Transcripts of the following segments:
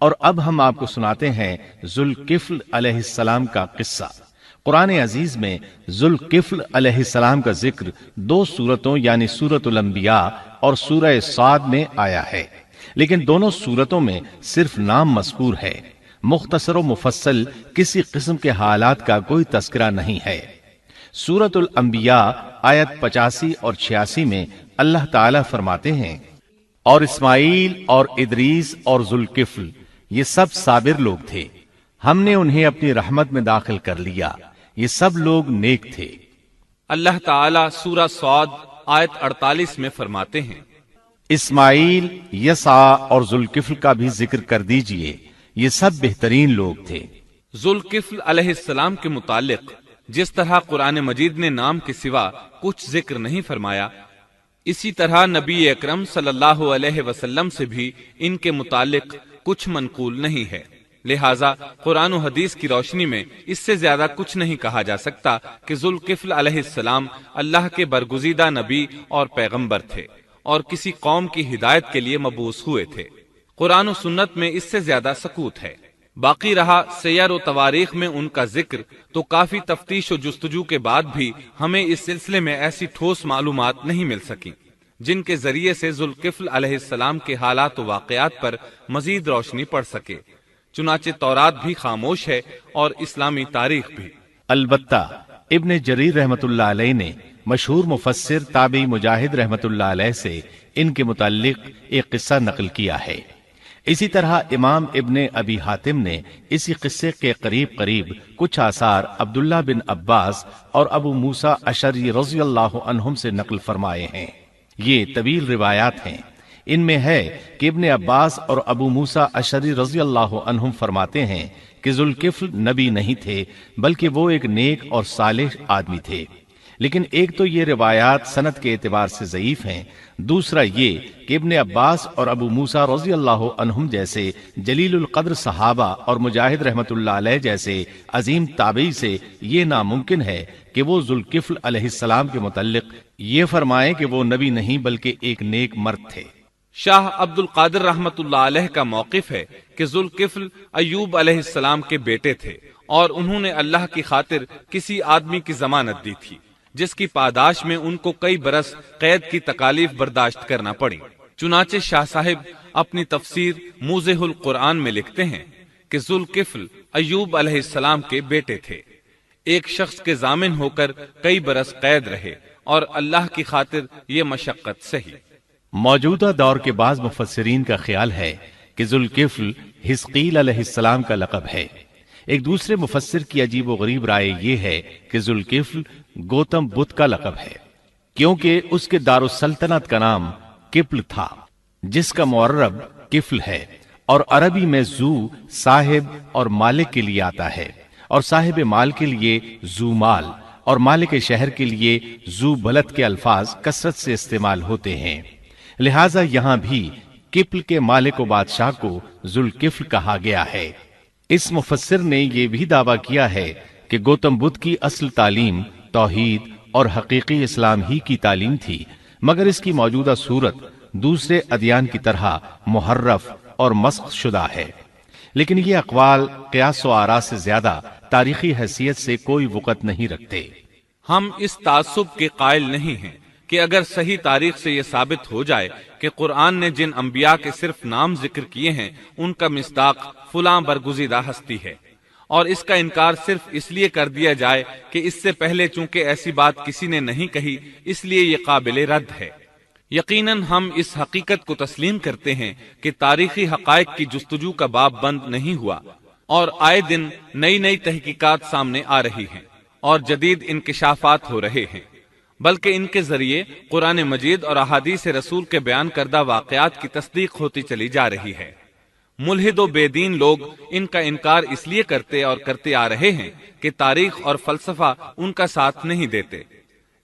اور اب ہم آپ کو سناتے ہیں ذوالکفل علیہ السلام کا قصہ۔ قرآن عزیز میں ذوالکفل علیہ السلام کا ذکر 2 سورتوں یعنی سورۃ الانبیاء اور سورہ صاد میں آیا ہے، لیکن دونوں سورتوں میں صرف نام مذکور ہے، مختصر و مفصل کسی قسم کے حالات کا کوئی تذکرہ نہیں ہے۔ سورۃ الانبیاء آیت 85 اور 86 میں اللہ تعالی فرماتے ہیں، اور اسماعیل اور ادریس اور ذوالکفل یہ سب صابر لوگ تھے، ہم نے انہیں اپنی رحمت میں داخل کر لیا، یہ سب لوگ نیک تھے۔ اللہ تعالی سورہ صاد آیت 48 میں فرماتے ہیں، اسماعیل، یسع اور ذوالکفل کا بھی ذکر کر دیجئے، یہ سب بہترین لوگ تھے۔ ذوالکفل علیہ السلام کے متعلق جس طرح قرآن مجید نے نام کے سوا کچھ ذکر نہیں فرمایا، اسی طرح نبی اکرم صلی اللہ علیہ وسلم سے بھی ان کے متعلق کچھ منقول نہیں ہے، لہٰذا قرآن و حدیث کی روشنی میں اس سے زیادہ کچھ نہیں کہا جا سکتا کہ ذوالکفل علیہ السلام اللہ کے برگزیدہ نبی اور پیغمبر تھے اور کسی قوم کی ہدایت کے لیے مبعوث ہوئے تھے۔ قرآن و سنت میں اس سے زیادہ سکوت ہے۔ باقی رہا سیر و تواریخ میں ان کا ذکر، تو کافی تفتیش و جستجو کے بعد بھی ہمیں اس سلسلے میں ایسی ٹھوس معلومات نہیں مل سکیں جن کے ذریعے سے ذوالکفل علیہ السلام کے حالات و واقعات پر مزید روشنی پڑ سکے، چنانچہ تورات بھی خاموش ہے اور اسلامی تاریخ بھی۔ البتہ ابن جریر رحمت اللہ علیہ نے مشہور مفسر تابعی مجاہد رحمت اللہ علیہ سے ان کے متعلق ایک قصہ نقل کیا ہے۔ اسی طرح امام ابن ابی حاتم نے اسی قصے کے قریب کچھ آثار عبداللہ بن عباس اور ابو موسیٰ اشعری رضی اللہ عنہم سے نقل فرمائے ہیں۔ یہ طویل روایات ہیں۔ ان میں ہے کہ ابن عباس اور ابو موسیٰ اشعری رضی اللہ عنہم فرماتے ہیں کہ ذوالکفل نبی نہیں تھے، بلکہ وہ ایک نیک اور صالح آدمی تھے۔ لیکن ایک تو یہ روایات سند کے اعتبار سے ضعیف ہیں، دوسرا یہ کہ ابن عباس اور ابو موسیٰ رضی اللہ عنہم جیسے جلیل القدر صحابہ اور مجاہد رحمت اللہ علیہ جیسے عظیم تابعی سے یہ ناممکن ہے کہ وہ ذوالکفل علیہ السلام کے متعلق یہ فرمائیں کہ وہ نبی نہیں بلکہ ایک نیک مرد تھے۔ شاہ عبد القادر رحمت اللہ علیہ کا موقف ہے کہ ذوالکفل ایوب علیہ السلام کے بیٹے تھے اور انہوں نے اللہ کی خاطر کسی آدمی کی ضمانت دی تھی جس کی پاداش میں ان کو کئی برس قید کی تکالیف برداشت کرنا پڑی۔ چنانچہ شاہ صاحب اپنی تفسیر موضح القرآن میں لکھتے ہیں کہ ذوالکفل ایوب علیہ السلام کے بیٹے تھے، ایک شخص کے ضامن ہو کر کئی برس قید رہے اور اللہ کی خاطر یہ مشقت سہی۔ موجودہ دور کے بعض مفسرین کا خیال ہے کہ ذوالکفل حزقیل علیہ السلام کا لقب ہے۔ ایک دوسرے مفسر کی عجیب و غریب رائے یہ ہے کہ ذوالکفل گوتم بدھ کا لقب ہے، کیونکہ اس کے دارالسلطنت کا نام کپل تھا، جس کا معرب کفل ہے، اور عربی میں ذو صاحب اور مالک کے لیے آتا ہے، اور صاحب مال کے لیے ذو مال اور مالک شہر کے لیے ذو بلد کے الفاظ کثرت سے استعمال ہوتے ہیں، لہٰذا یہاں بھی کپل کے مالک و بادشاہ کو ذوالکفل کہا گیا ہے۔ اس مفسر نے یہ بھی دعویٰ کیا ہے کہ گوتم بدھ کی اصل تعلیم توحید اور حقیقی اسلام ہی کی تعلیم تھی، مگر اس کی موجودہ صورت دوسرے ادیان کی طرح محرف اور مسخ شدہ ہے۔ لیکن یہ اقوال قیاس و آراء سے زیادہ تاریخی حیثیت سے کوئی وقت نہیں رکھتے۔ ہم اس تعصب کے قائل نہیں ہیں کہ اگر صحیح تاریخ سے یہ ثابت ہو جائے کہ قرآن نے جن انبیاء کے صرف نام ذکر کیے ہیں ان کا مصداق فلاں برگزیدہ ہستی ہے، اور اس کا انکار صرف اس لیے کر دیا جائے کہ اس سے پہلے چونکہ ایسی بات کسی نے نہیں کہی اس لیے یہ قابل رد ہے۔ یقیناً ہم اس حقیقت کو تسلیم کرتے ہیں کہ تاریخی حقائق کی جستجو کا باب بند نہیں ہوا، اور آئے دن نئی تحقیقات سامنے آ رہی ہیں اور جدید انکشافات ہو رہے ہیں، بلکہ ان کے ذریعے قرآن مجید اور احادیث رسول کے بیان کردہ واقعات کی تصدیق ہوتی چلی جا رہی ہے۔ ملحد و بے دین لوگ ان کا انکار اس لیے کرتے اور کرتے آ رہے ہیں کہ تاریخ اور فلسفہ ان کا ساتھ نہیں دیتے،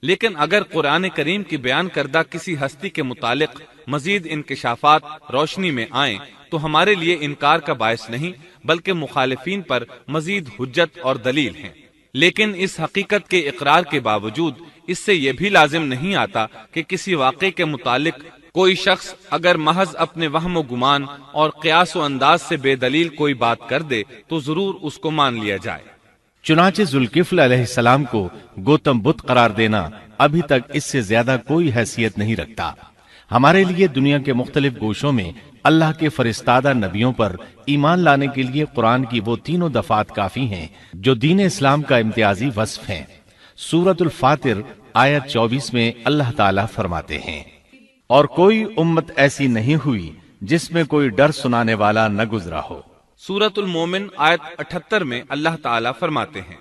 لیکن اگر قرآن کریم کی بیان کردہ کسی ہستی کے متعلق مزید انکشافات روشنی میں آئیں تو ہمارے لیے انکار کا باعث نہیں بلکہ مخالفین پر مزید حجت اور دلیل ہیں۔ لیکن اس حقیقت کے اقرار کے باوجود اس سے یہ بھی لازم نہیں آتا کہ کسی واقعے کے متعلق کوئی شخص اگر محض اپنے وہم و گمان اور قیاس و انداز سے بے دلیل کوئی بات کر دے تو ضرور اس کو مان لیا جائے۔ چنانچہ ذوالکفل علیہ السلام کو گوتم بدھ قرار دینا ابھی تک اس سے زیادہ کوئی حیثیت نہیں رکھتا۔ ہمارے لیے دنیا کے مختلف گوشوں میں اللہ کے فرستادہ نبیوں پر ایمان لانے کے لیے قرآن کی وہ تینوں دفعات کافی ہیں جو دین اسلام کا امتیازی وصف ہیں۔ سورۃ الفاتر آیت 24 میں اللہ تعالیٰ فرماتے ہیں، اور کوئی امت ایسی نہیں ہوئی جس میں کوئی ڈر سنانے والا نہ گزرا ہو۔ سورۃ المومن آیت 78 میں اللہ تعالیٰ فرماتے ہیں،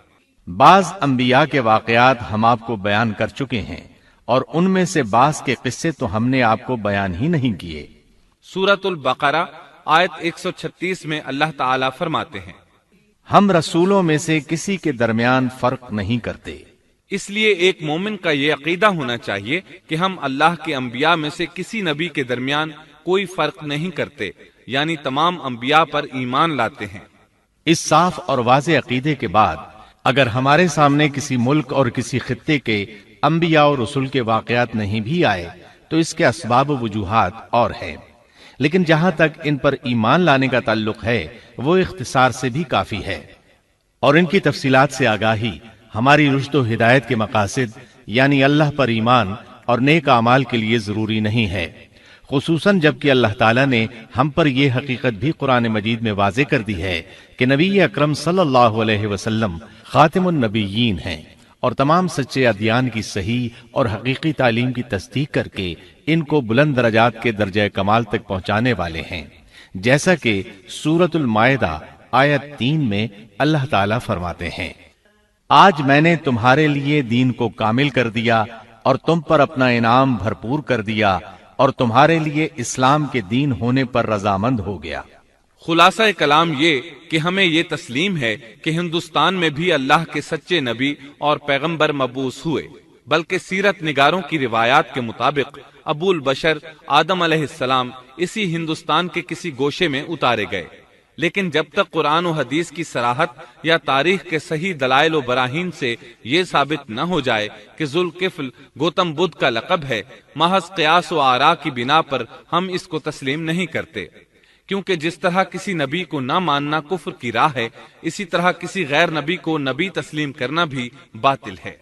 بعض انبیاء کے واقعات ہم آپ کو بیان کر چکے ہیں اور ان میں سے بعض کے قصے تو ہم نے آپ کو بیان ہی نہیں کیے۔ سورۃ البقرہ آیت 136 میں اللہ تعالیٰ فرماتے ہیں، ہم رسولوں میں سے کسی کے درمیان فرق نہیں کرتے۔ اس لیے ایک مومن کا یہ عقیدہ ہونا چاہیے کہ ہم اللہ کے انبیاء میں سے کسی نبی کے درمیان کوئی فرق نہیں کرتے، یعنی تمام انبیاء پر ایمان لاتے ہیں۔ اس صاف اور واضح عقیدے کے بعد اگر ہمارے سامنے کسی ملک اور کسی خطے کے انبیاء اور رسول کے واقعات نہیں بھی آئے تو اس کے اسباب و وجوہات اور ہیں، لیکن جہاں تک ان پر ایمان لانے کا تعلق ہے وہ اختصار سے بھی کافی ہے، اور ان کی تفصیلات سے آگاہی ہماری رشد و ہدایت کے مقاصد یعنی اللہ پر ایمان اور نیک اعمال کے لیے ضروری نہیں ہے، خصوصاً جبکہ اللہ تعالیٰ نے ہم پر یہ حقیقت بھی قرآن مجید میں واضح کر دی ہے کہ نبی اکرم صلی اللہ علیہ وسلم خاتم النبیین ہیں اور تمام سچے ادیان کی صحیح اور حقیقی تعلیم کی تصدیق کر کے ان کو بلند درجات کے درجہ کمال تک پہنچانے والے ہیں، جیسا کہ سورۃ المائدہ آیت 3 میں اللہ تعالیٰ فرماتے ہیں، آج میں نے تمہارے لیے دین کو کامل کر دیا اور تم پر اپنا انعام بھرپور کر دیا اور تمہارے لیے اسلام کے دین ہونے پر رضامند ہو گیا۔ خلاصہ کلام یہ کہ ہمیں یہ تسلیم ہے کہ ہندوستان میں بھی اللہ کے سچے نبی اور پیغمبر مبعوث ہوئے، بلکہ سیرت نگاروں کی روایات کے مطابق ابو البشر آدم علیہ السلام اسی ہندوستان کے کسی گوشے میں اتارے گئے، لیکن جب تک قرآن و حدیث کی صراحت یا تاریخ کے صحیح دلائل و براہین سے یہ ثابت نہ ہو جائے کہ ذوالکفل گوتم بدھ کا لقب ہے، محض قیاس و آراء کی بنا پر ہم اس کو تسلیم نہیں کرتے، کیونکہ جس طرح کسی نبی کو نہ ماننا کفر کی راہ ہے، اسی طرح کسی غیر نبی کو نبی تسلیم کرنا بھی باطل ہے۔